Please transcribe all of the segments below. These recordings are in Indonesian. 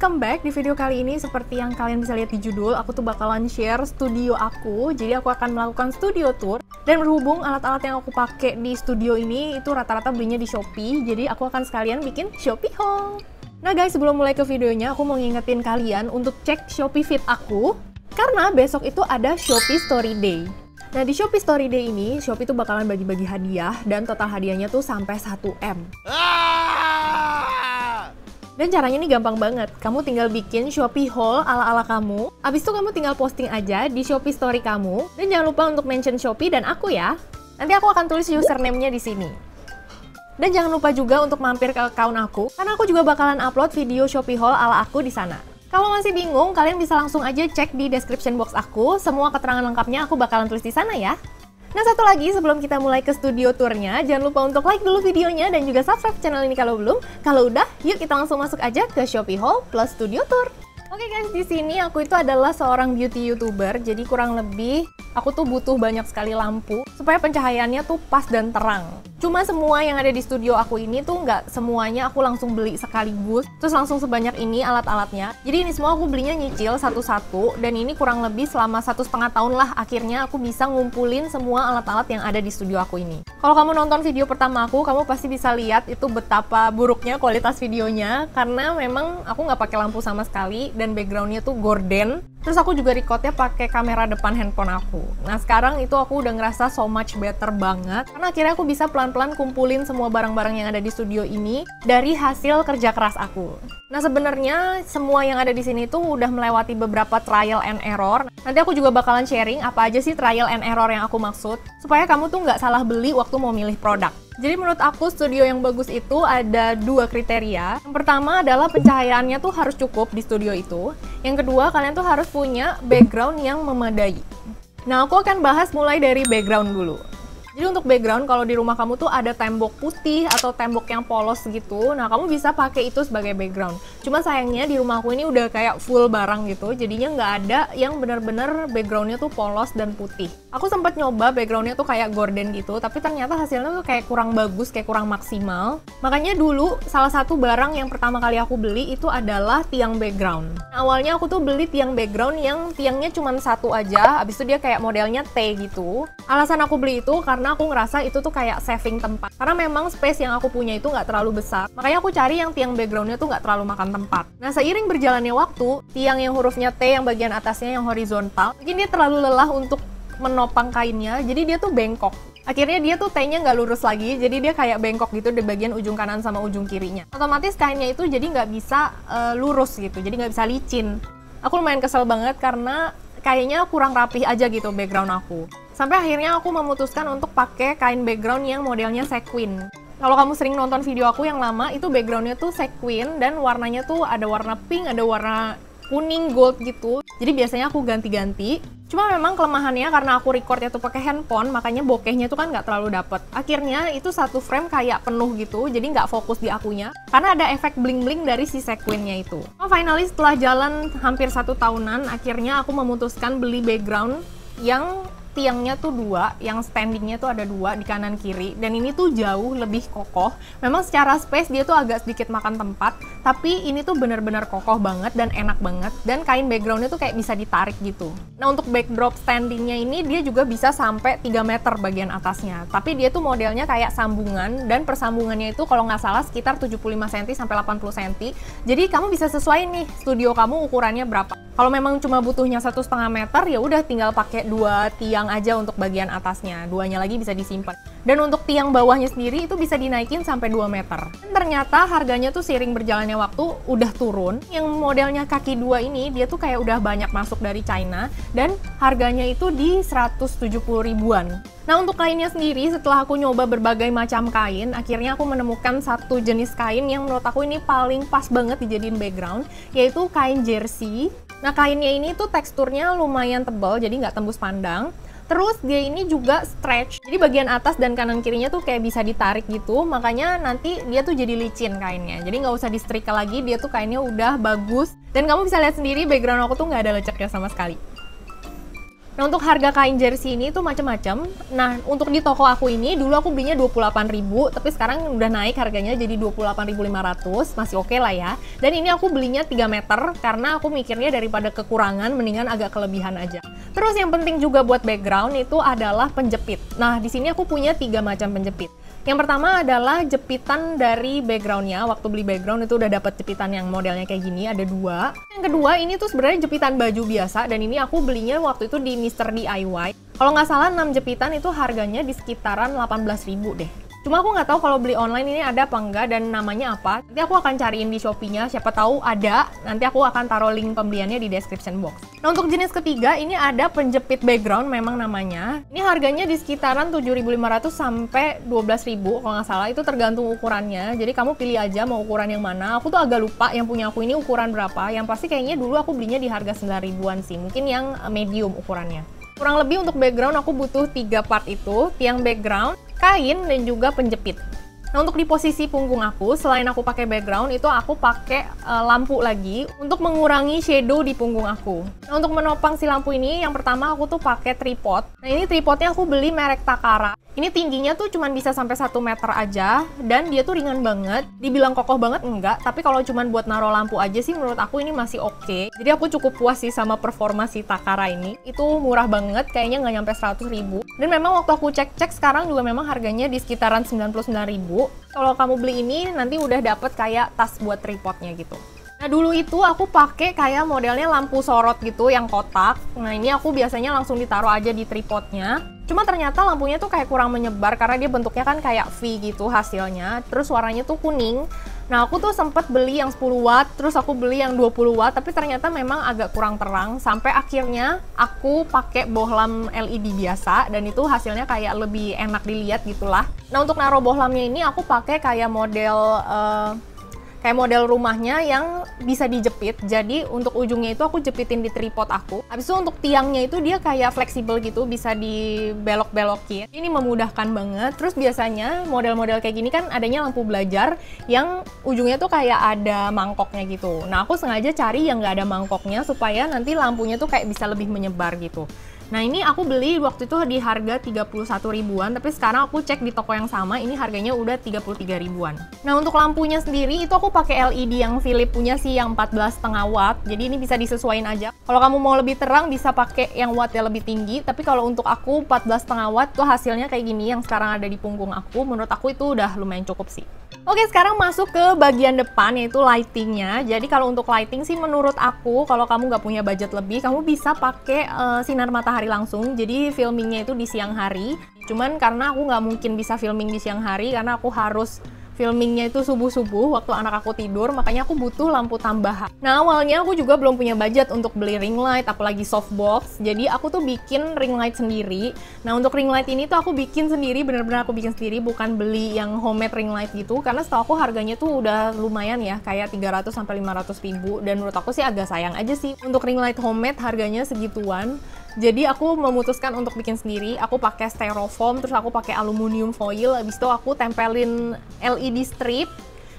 Welcome back. Di video kali ini seperti yang kalian bisa lihat di judul, aku tuh bakalan share studio aku. Jadi aku akan melakukan studio tour. Dan berhubung alat-alat yang aku pakai di studio ini itu rata-rata belinya di Shopee, jadi aku akan sekalian bikin Shopee haul. Nah guys, sebelum mulai ke videonya, aku mau ngingetin kalian untuk cek Shopee Feed aku, karena besok itu ada Shopee Story Day. Nah di Shopee Story Day ini, Shopee tuh bakalan bagi-bagi hadiah, dan total hadiahnya tuh sampai 1M. Dan caranya ini gampang banget, kamu tinggal bikin Shopee haul ala-ala kamu, abis itu kamu tinggal posting aja di Shopee Story kamu, dan jangan lupa untuk mention Shopee dan aku ya. Nanti aku akan tulis username-nya di sini. Dan jangan lupa juga untuk mampir ke account aku, karena aku juga bakalan upload video Shopee haul ala aku di sana. Kalau masih bingung, kalian bisa langsung aja cek di description box aku, semua keterangan lengkapnya aku bakalan tulis di sana ya. Nah satu lagi, sebelum kita mulai ke studio tournya, jangan lupa untuk like dulu videonya dan juga subscribe channel ini kalau belum. Kalau udah, yuk kita langsung masuk aja ke Shopee haul plus studio tour. Oke guys, di sini aku itu adalah seorang beauty YouTuber, jadi kurang lebih aku tuh butuh banyak sekali lampu supaya pencahayaannya tuh pas dan terang. Cuma semua yang ada di studio aku ini tuh nggak semuanya aku langsung beli sekaligus, terus langsung sebanyak ini alat-alatnya. Jadi ini semua aku belinya nyicil satu-satu, dan ini kurang lebih selama 1,5 tahun lah akhirnya aku bisa ngumpulin semua alat-alat yang ada di studio aku ini. Kalau kamu nonton video pertama aku, kamu pasti bisa lihat itu betapa buruknya kualitas videonya, karena memang aku nggak pakai lampu sama sekali, dan backgroundnya tuh gorden. Terus aku juga recordnya pakai kamera depan handphone aku. Nah sekarang itu aku udah ngerasa so much better banget, karena akhirnya aku bisa pelan-pelan kumpulin semua barang-barang yang ada di studio ini dari hasil kerja keras aku. Nah sebenarnya semua yang ada di sini tuh udah melewati beberapa trial and error. Nanti aku juga bakalan sharing apa aja sih trial and error yang aku maksud, supaya kamu tuh nggak salah beli waktu mau milih produk. Jadi menurut aku studio yang bagus itu ada 2 kriteria. Yang pertama adalah pencahayaannya tuh harus cukup di studio itu. Yang kedua, kalian tuh harus punya background yang memadai. Nah, aku akan bahas mulai dari background dulu. Jadi untuk background, kalau di rumah kamu tuh ada tembok putih atau tembok yang polos gitu, nah kamu bisa pakai itu sebagai background. Cuma sayangnya di rumah aku ini udah kayak full barang gitu, jadinya nggak ada yang bener-bener backgroundnya tuh polos dan putih. Aku sempat nyoba backgroundnya tuh kayak gorden gitu, tapi ternyata hasilnya tuh kayak kurang bagus, kayak kurang maksimal. Makanya dulu salah satu barang yang pertama kali aku beli itu adalah tiang background. Nah, awalnya aku tuh beli tiang background yang tiangnya cuma satu aja, abis itu dia kayak modelnya T gitu. Alasan aku beli itu karena aku ngerasa itu tuh kayak saving tempat. Karena memang space yang aku punya itu nggak terlalu besar. Makanya aku cari yang tiang backgroundnya tuh nggak terlalu makan tempat. Nah seiring berjalannya waktu, tiang yang hurufnya T yang bagian atasnya yang horizontal, mungkin dia terlalu lelah untuk menopang kainnya, jadi dia tuh bengkok. Akhirnya dia tuh T-nya nggak lurus lagi, jadi dia kayak bengkok gitu di bagian ujung kanan sama ujung kirinya. Otomatis kainnya itu jadi nggak bisa lurus gitu, jadi nggak bisa licin. Aku lumayan kesel banget karena kayaknya kurang rapih aja gitu background aku. Sampai akhirnya aku memutuskan untuk pakai kain background yang modelnya sequin. Kalau kamu sering nonton video aku yang lama, itu backgroundnya tuh sequin dan warnanya tuh ada warna pink, ada warna kuning, gold gitu. Jadi biasanya aku ganti-ganti. Cuma memang kelemahannya karena aku recordnya tuh pakai handphone, makanya bokehnya tuh kan nggak terlalu dapet. Akhirnya itu satu frame kayak penuh gitu, jadi nggak fokus di akunya. Karena ada efek bling-bling dari si sequinnya itu. Oh, finally setelah jalan hampir 1 tahunan, akhirnya aku memutuskan beli background yang tiangnya tuh 2, yang standingnya tuh ada 2 di kanan kiri, dan ini tuh jauh lebih kokoh. Memang secara space dia tuh agak sedikit makan tempat, tapi ini tuh bener-bener kokoh banget dan enak banget, dan kain backgroundnya tuh kayak bisa ditarik gitu. Nah untuk backdrop standingnya ini dia juga bisa sampai 3 meter bagian atasnya, tapi dia tuh modelnya kayak sambungan, dan persambungannya itu kalau nggak salah sekitar 75 cm sampai 80 cm. Jadi kamu bisa sesuai nih studio kamu ukurannya berapa. Kalau memang cuma butuhnya 1,5 meter, ya udah tinggal pakai 2 tiang aja untuk bagian atasnya, 2-nya lagi bisa disimpan. Dan untuk tiang bawahnya sendiri itu bisa dinaikin sampai 2 meter. Dan ternyata harganya tuh seiring berjalannya waktu udah turun. Yang modelnya kaki 2 ini dia tuh kayak udah banyak masuk dari China, dan harganya itu di 170 ribuan. Nah untuk kainnya sendiri, setelah aku nyoba berbagai macam kain, akhirnya aku menemukan satu jenis kain yang menurut aku ini paling pas banget dijadiin background, yaitu kain jersey. Nah kainnya ini tuh teksturnya lumayan tebal, jadi nggak tembus pandang. Terus dia ini juga stretch, jadi bagian atas dan kanan kirinya tuh kayak bisa ditarik gitu, makanya nanti dia tuh jadi licin kainnya. Jadi nggak usah disetrika lagi, dia tuh kainnya udah bagus. Dan kamu bisa lihat sendiri background aku tuh nggak ada leceknya sama sekali. Nah, untuk harga kain jersey ini tuh macam-macam. Nah, untuk di toko aku ini dulu aku belinya 28.000, tapi sekarang udah naik harganya jadi 28.500, masih oke lah ya. Dan ini aku belinya 3 meter karena aku mikirnya daripada kekurangan mendingan agak kelebihan aja. Terus yang penting juga buat background itu adalah penjepit. Nah, di sini aku punya 3 macam penjepit. Yang pertama adalah jepitan dari backgroundnya. Waktu beli background itu udah dapet jepitan yang modelnya kayak gini, ada 2. Yang kedua ini tuh sebenarnya jepitan baju biasa, dan ini aku belinya waktu itu di Mr. DIY. Kalau nggak salah 6 jepitan itu harganya di sekitaran 18.000 deh. Cuma aku nggak tahu kalau beli online ini ada apa enggak dan namanya apa. Nanti aku akan cariin di Shopee-nya, siapa tahu ada. Nanti aku akan taruh link pembeliannya di description box. Nah, untuk jenis ketiga ini ada penjepit background memang namanya. Ini harganya di sekitaran 7.500 sampai 12.000 kalau nggak salah, itu tergantung ukurannya. Jadi kamu pilih aja mau ukuran yang mana. Aku tuh agak lupa yang punya aku ini ukuran berapa. Yang pasti kayaknya dulu aku belinya di harga 9.000-an sih. Mungkin yang medium ukurannya. Kurang lebih untuk background aku butuh 3 part itu, tiang background, kain, dan juga penjepit. Nah, untuk di posisi punggung aku, selain aku pakai background, itu aku pakai lampu lagi untuk mengurangi shadow di punggung aku. Nah, untuk menopang si lampu ini, yang pertama aku tuh pakai tripod. Nah, ini tripodnya aku beli merek Takara. Ini tingginya tuh cuman bisa sampai 1 meter aja, dan dia tuh ringan banget. Dibilang kokoh banget enggak, tapi kalau cuman buat naruh lampu aja sih menurut aku ini masih oke. Jadi aku cukup puas sih sama performa si Takara ini. Itu murah banget, kayaknya nggak nyampe 100.000. Dan memang waktu aku cek-cek sekarang juga memang harganya di sekitaran 99.000. Kalau kamu beli ini nanti udah dapet kayak tas buat tripodnya gitu. Nah, dulu itu aku pakai kayak modelnya lampu sorot gitu yang kotak. Nah, ini aku biasanya langsung ditaruh aja di tripodnya. Cuma ternyata lampunya tuh kayak kurang menyebar karena dia bentuknya kan kayak V gitu hasilnya. Terus warnanya tuh kuning. Nah, aku tuh sempet beli yang 10 watt, terus aku beli yang 20 watt, tapi ternyata memang agak kurang terang. Sampai akhirnya aku pakai bohlam LED biasa, dan itu hasilnya kayak lebih enak dilihat gitulah. Nah, untuk naruh bohlamnya ini aku pakai kayak model rumahnya yang bisa dijepit. Jadi untuk ujungnya itu aku jepitin di tripod aku. Habis itu untuk tiangnya itu dia kayak fleksibel gitu, bisa dibelok-belokin. Ini memudahkan banget. Terus biasanya model-model kayak gini kan adanya lampu belajar yang ujungnya tuh kayak ada mangkoknya gitu. Nah, aku sengaja cari yang nggak ada mangkoknya supaya nanti lampunya tuh kayak bisa lebih menyebar gitu. Nah, ini aku beli waktu itu di harga 31.000-an, tapi sekarang aku cek di toko yang sama, ini harganya udah 33.000-an. Nah, untuk lampunya sendiri itu aku pakai LED yang Philips punya sih, yang 14,5 watt. Jadi ini bisa disesuaiin aja. Kalau kamu mau lebih terang bisa pakai yang wattnya lebih tinggi, tapi kalau untuk aku 14,5 watt tuh hasilnya kayak gini yang sekarang ada di punggung aku. Menurut aku itu udah lumayan cukup sih. Oke, sekarang masuk ke bagian depan, yaitu lightingnya. Jadi kalau untuk lighting sih menurut aku, kalau kamu nggak punya budget lebih, kamu bisa pakai sinar matahari langsung. Jadi filmingnya itu di siang hari. Cuman karena aku nggak mungkin bisa filming di siang hari, karena aku harus filmingnya itu subuh-subuh waktu anak aku tidur, makanya aku butuh lampu tambahan. Nah, awalnya aku juga belum punya budget untuk beli ring light, apalagi softbox. Jadi aku tuh bikin ring light sendiri. Nah, untuk ring light ini tuh aku bikin sendiri, bener-bener aku bikin sendiri, bukan beli yang homemade ring light gitu. Karena setahu aku harganya tuh udah lumayan ya, kayak 300 sampai 500 ribu. Dan menurut aku sih agak sayang aja sih untuk ring light homemade harganya segituan. Jadi aku memutuskan untuk bikin sendiri. Aku pakai styrofoam, terus aku pakai aluminium foil. Habis itu aku tempelin LED strip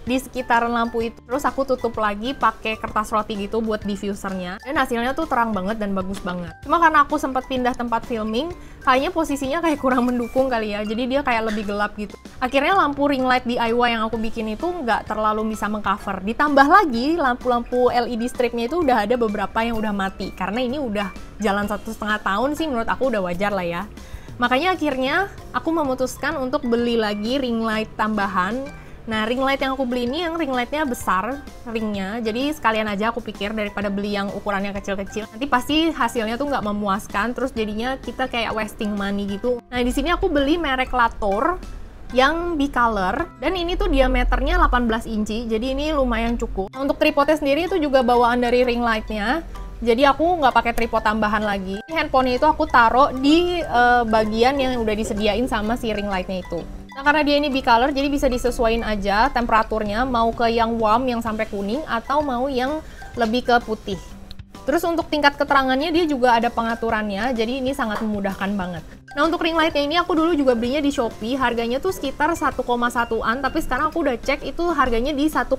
di sekitaran lampu itu. Terus aku tutup lagi pakai kertas roti gitu buat diffusernya. Dan hasilnya tuh terang banget dan bagus banget. Cuma karena aku sempat pindah tempat filming, kayaknya posisinya kayak kurang mendukung kali ya. Jadi dia kayak lebih gelap gitu. Akhirnya lampu ring light DIY yang aku bikin itu nggak terlalu bisa mengcover. Ditambah lagi lampu-lampu LED stripnya itu udah ada beberapa yang udah mati. Karena ini udah jalan 1,5 tahun sih, menurut aku udah wajar lah ya. Makanya akhirnya aku memutuskan untuk beli lagi ring light tambahan. Nah, ring light yang aku beli ini yang ring lightnya besar ringnya, jadi sekalian aja aku pikir daripada beli yang ukurannya kecil-kecil. Nanti pasti hasilnya tuh nggak memuaskan, terus jadinya kita kayak wasting money gitu. Nah, di sini aku beli merek Lator yang bicolor, dan ini tuh diameternya 18 inci, jadi ini lumayan cukup. Nah, untuk tripodnya sendiri itu juga bawaan dari ring lightnya. Jadi aku nggak pakai tripod tambahan lagi. Handphonenya itu aku taruh di bagian yang udah disediain sama si ring lightnya itu. Nah, karena dia ini bicolor, jadi bisa disesuaiin aja temperaturnya, mau ke yang warm yang sampai kuning atau mau yang lebih ke putih. Terus untuk tingkat keterangannya dia juga ada pengaturannya, jadi ini sangat memudahkan banget. Nah, untuk ring lightnya ini aku dulu juga belinya di Shopee, harganya tuh sekitar 1,1-an, tapi sekarang aku udah cek itu harganya di 1,245.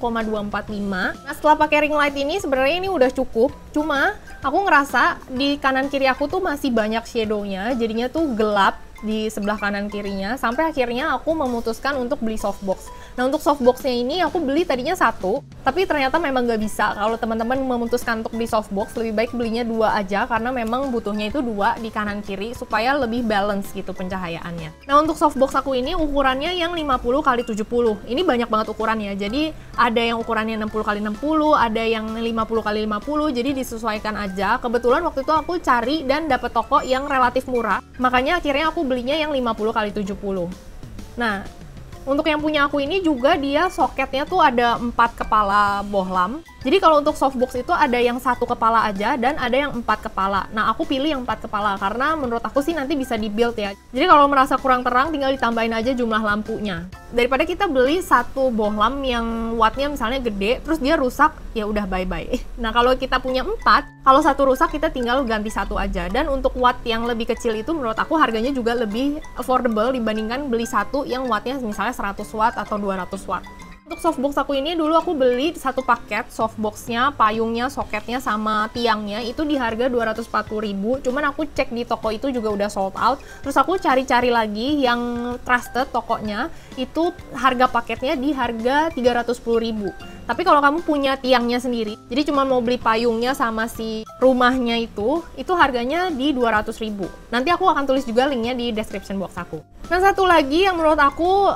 Nah, setelah pakai ring light ini sebenarnya ini udah cukup, cuma aku ngerasa di kanan kiri aku tuh masih banyak shadow-nya, jadinya tuh gelap di sebelah kanan kirinya, sampai akhirnya aku memutuskan untuk beli softbox. Nah, untuk softboxnya ini aku beli tadinya satu, tapi ternyata memang nggak bisa. Kalau teman-teman memutuskan untuk beli softbox, lebih baik belinya 2 aja, karena memang butuhnya itu 2 di kanan kiri supaya lebih balance gitu pencahayaannya. Nah, untuk softbox aku ini ukurannya yang 50x70. Ini banyak banget ukurannya, jadi ada yang ukurannya 60x60, ada yang 50x50, jadi disesuaikan aja. Kebetulan waktu itu aku cari dan dapet toko yang relatif murah, makanya akhirnya aku belinya yang 50x70. Nah, untuk yang punya aku ini juga dia soketnya tuh ada 4 kepala bohlam. Jadi kalau untuk softbox itu ada yang 1 kepala aja dan ada yang 4 kepala. Nah, aku pilih yang 4 kepala karena menurut aku sih nanti bisa di-build ya. Jadi kalau merasa kurang terang tinggal ditambahin aja jumlah lampunya. Daripada kita beli 1 bohlam yang wattnya misalnya gede, terus dia rusak, ya udah bye-bye. Nah, kalau kita punya 4, kalau 1 rusak kita tinggal ganti 1 aja. Dan untuk watt yang lebih kecil itu menurut aku harganya juga lebih affordable dibandingkan beli 1 yang wattnya misalnya 100 watt atau 200 watt. Untuk softbox aku ini dulu aku beli 1 paket softboxnya, payungnya, soketnya, sama tiangnya itu di harga 240.000. Cuman aku cek di toko itu juga udah sold out. Terus aku cari-cari lagi yang trusted tokonya, itu harga paketnya di harga 310.000. Tapi kalau kamu punya tiangnya sendiri, jadi cuma mau beli payungnya sama si rumahnya itu harganya di 200.000. Nanti aku akan tulis juga linknya di description box aku. Nah, satu lagi yang menurut aku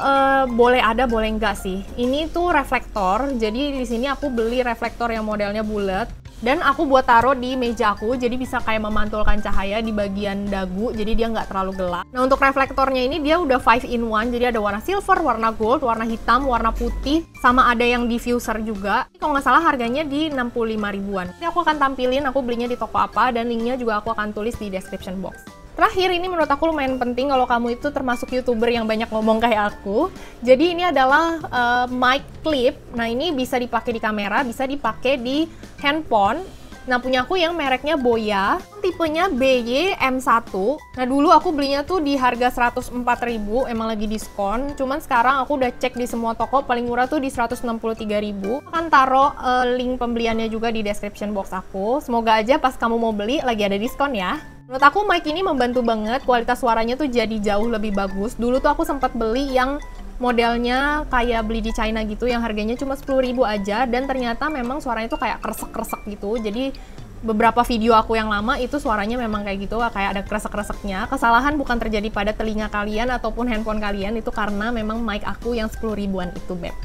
boleh ada, boleh enggak sih. Ini tuh reflektor. Jadi di sini aku beli reflektor yang modelnya bulat. Dan aku buat taruh di meja aku, jadi bisa kayak memantulkan cahaya di bagian dagu, jadi dia nggak terlalu gelap. Nah, untuk reflektornya ini dia udah 5-in-1, jadi ada warna silver, warna gold, warna hitam, warna putih, sama ada yang diffuser juga. Kalau nggak salah harganya di 65 ribuan. Nanti aku akan tampilin aku belinya di toko apa, dan linknya juga aku akan tulis di description box. Terakhir, ini menurut aku lumayan penting kalau kamu itu termasuk YouTuber yang banyak ngomong kayak aku. Jadi ini adalah mic clip. Nah, ini bisa dipakai di kamera, bisa dipakai di handphone. Nah, punya aku yang mereknya Boya, tipenya BY-M1. Nah, dulu aku belinya tuh di harga 104.000, emang lagi diskon. Cuman sekarang aku udah cek di semua toko, paling murah tuh di 163.000. Akan taruh link pembeliannya juga di description box aku. Semoga aja pas kamu mau beli lagi ada diskon ya. Menurut aku mic ini membantu banget, kualitas suaranya tuh jadi jauh lebih bagus. Dulu tuh aku sempat beli yang modelnya kayak beli di China gitu, yang harganya cuma 10.000 aja, dan ternyata memang suaranya tuh kayak kresek-kresek gitu. Jadi beberapa video aku yang lama itu suaranya memang kayak gitu, kayak ada kresek-kreseknya. Kesalahan bukan terjadi pada telinga kalian ataupun handphone kalian, itu karena memang mic aku yang 10 ribuan itu, beb.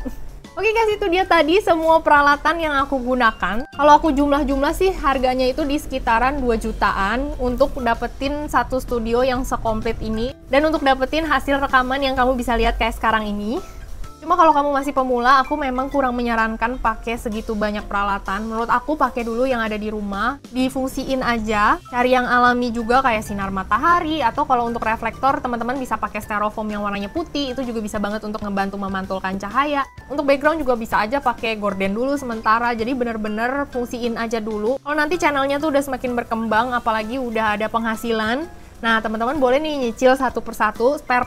Oke guys, itu dia tadi semua peralatan yang aku gunakan. Kalau aku jumlah-jumlah sih harganya itu di sekitaran 2 jutaan untuk dapetin satu studio yang sekomplit ini. Dan untuk dapetin hasil rekaman yang kamu bisa lihat kayak sekarang ini. Cuma kalau kamu masih pemula, aku memang kurang menyarankan pakai segitu banyak peralatan. Menurut aku pakai dulu yang ada di rumah, difungsiin aja, cari yang alami juga kayak sinar matahari, atau kalau untuk reflektor, teman-teman bisa pakai styrofoam yang warnanya putih, itu juga bisa banget untuk ngebantu memantulkan cahaya. Untuk background juga bisa aja pakai gorden dulu sementara, jadi bener-bener fungsiin aja dulu. Kalau nanti channelnya tuh udah semakin berkembang, apalagi udah ada penghasilan, nah, teman-teman boleh nih nyicil satu persatu spare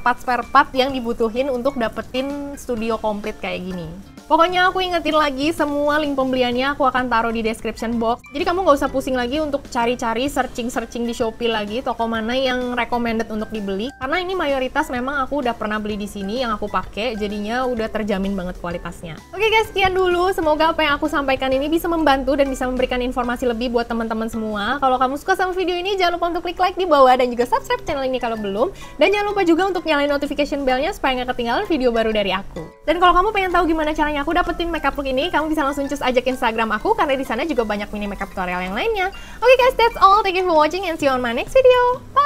part yang dibutuhin untuk dapetin studio komplit kayak gini. Pokoknya aku ingetin lagi, semua link pembeliannya aku akan taruh di description box. Jadi kamu nggak usah pusing lagi untuk cari-cari, searching di Shopee lagi toko mana yang recommended untuk dibeli. Karena ini mayoritas memang aku udah pernah beli di sini yang aku pakai, jadinya udah terjamin banget kualitasnya. Oke guys, sekian dulu. Semoga apa yang aku sampaikan ini bisa membantu dan bisa memberikan informasi lebih buat teman-teman semua. Kalau kamu suka sama video ini, jangan lupa untuk klik like di bawah dan juga subscribe channel ini kalau belum. Dan jangan lupa juga untuk nyalain notification bell-nya supaya nggak ketinggalan video baru dari aku. Dan kalau kamu pengen tahu gimana caranya aku dapetin makeup look ini, kamu bisa langsung cus aja ke Instagram aku karena di sana juga banyak mini makeup tutorial yang lainnya. Oke guys, that's all. Thank you for watching and see you on my next video. Bye!